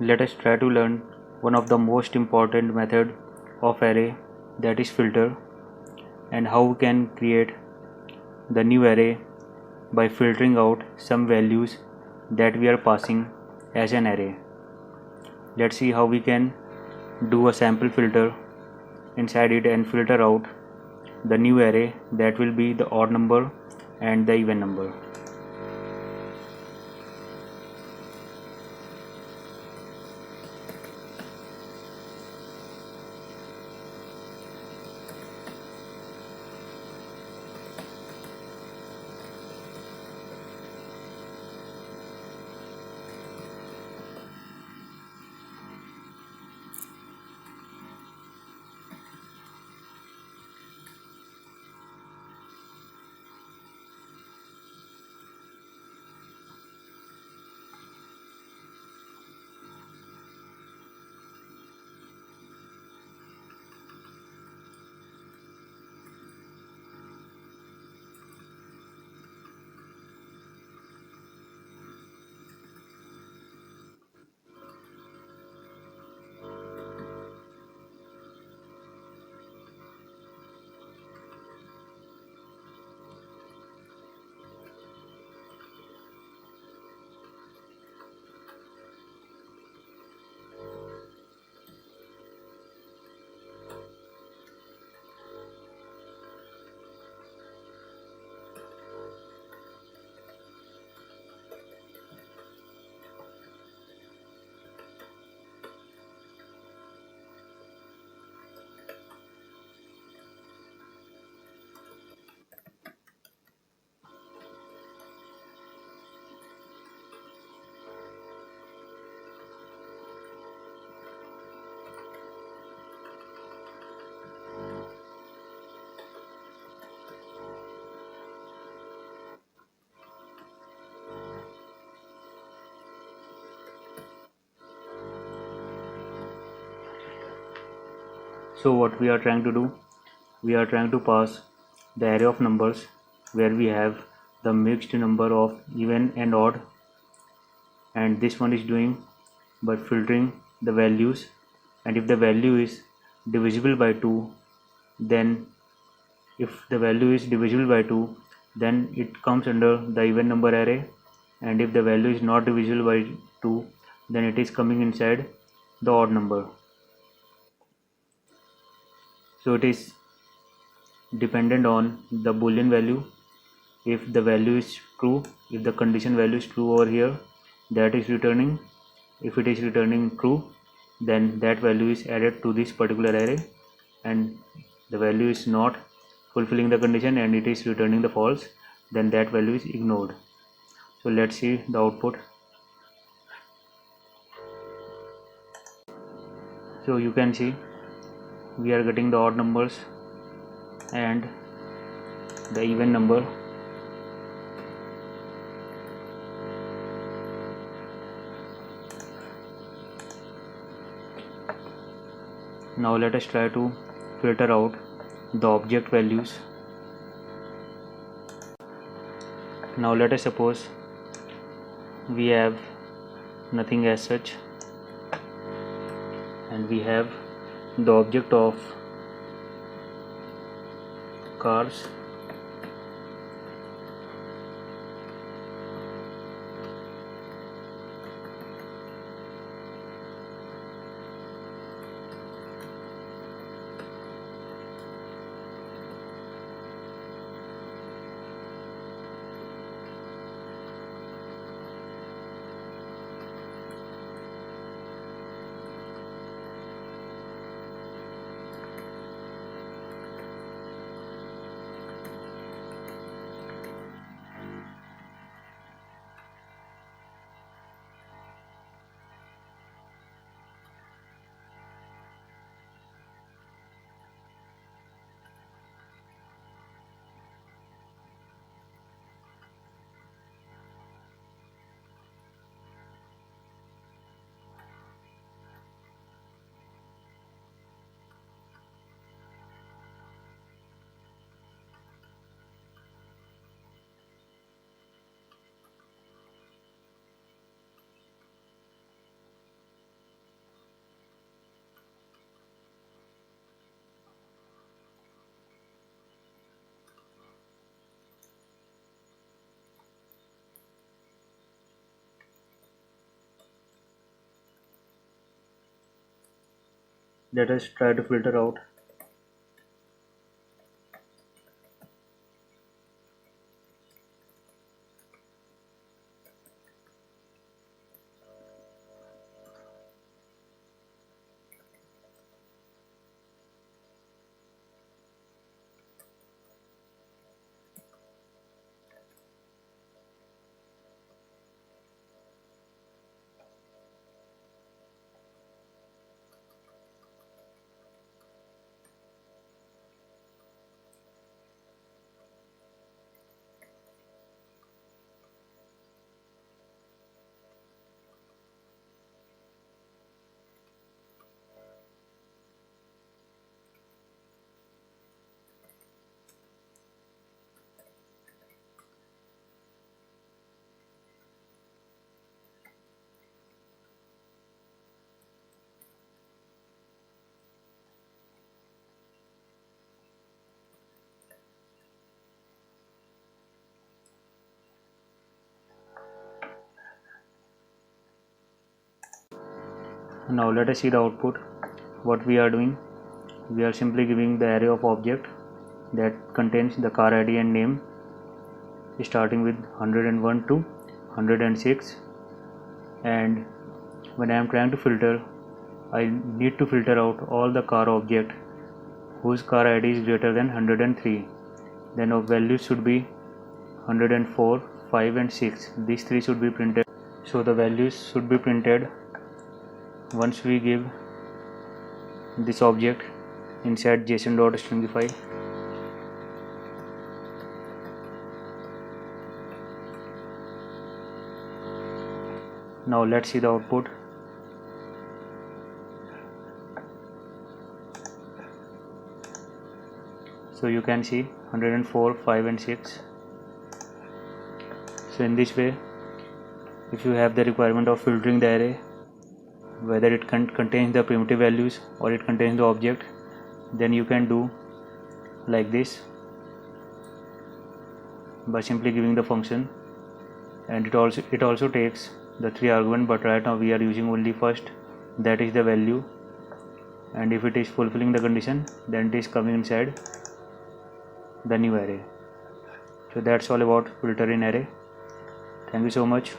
let us try to learn one of the most important method of array, that is filter, and how we can create the new array by filtering out some values that we are passing as an array. Let's see how we can do a sample filter inside it and filter out the new array that will be the odd number and the even number. So what we are trying to do, we are trying to pass the array of numbers where we have the mixed number of even and odd, and this one is doing by filtering the values, and if the value is divisible by 2, then if the value is divisible by 2, then it comes under the even number array, and if the value is not divisible by 2, then it is coming inside the odd number. So it is dependent on the boolean value. If the value is true, if the condition value is true over here, that is returning. If it is returning true, then that value is added to this particular array, and the value is not fulfilling the condition and it is returning the false, then that value is ignored. So let's see the output. So you can see we are getting the odd numbers and the even number. Now let us try to filter out the object values. Now let us suppose we have nothing as such, and we have the object of cars, Let us try to filter out. Now let us see the output. What we are doing, we are simply giving the array of object that contains the car ID and name starting with 101 to 106, and when I am trying to filter, I need to filter out all the car object whose car ID is greater than 103. Then our values should be 104, 5 and 6. These three should be printed. So the values should be printed once we give this object inside json.stringify. Now let's see the output. So you can see 104, 5 and 6. So in this way, if you have the requirement of filtering the array, whether it contains the primitive values or it contains the object, then you can do like this by simply giving the function, and it also takes the 3 argument, but right now we are using only first, that is the value, and if it is fulfilling the condition, then it is coming inside the new array. So that's all about filter in array. Thank you so much.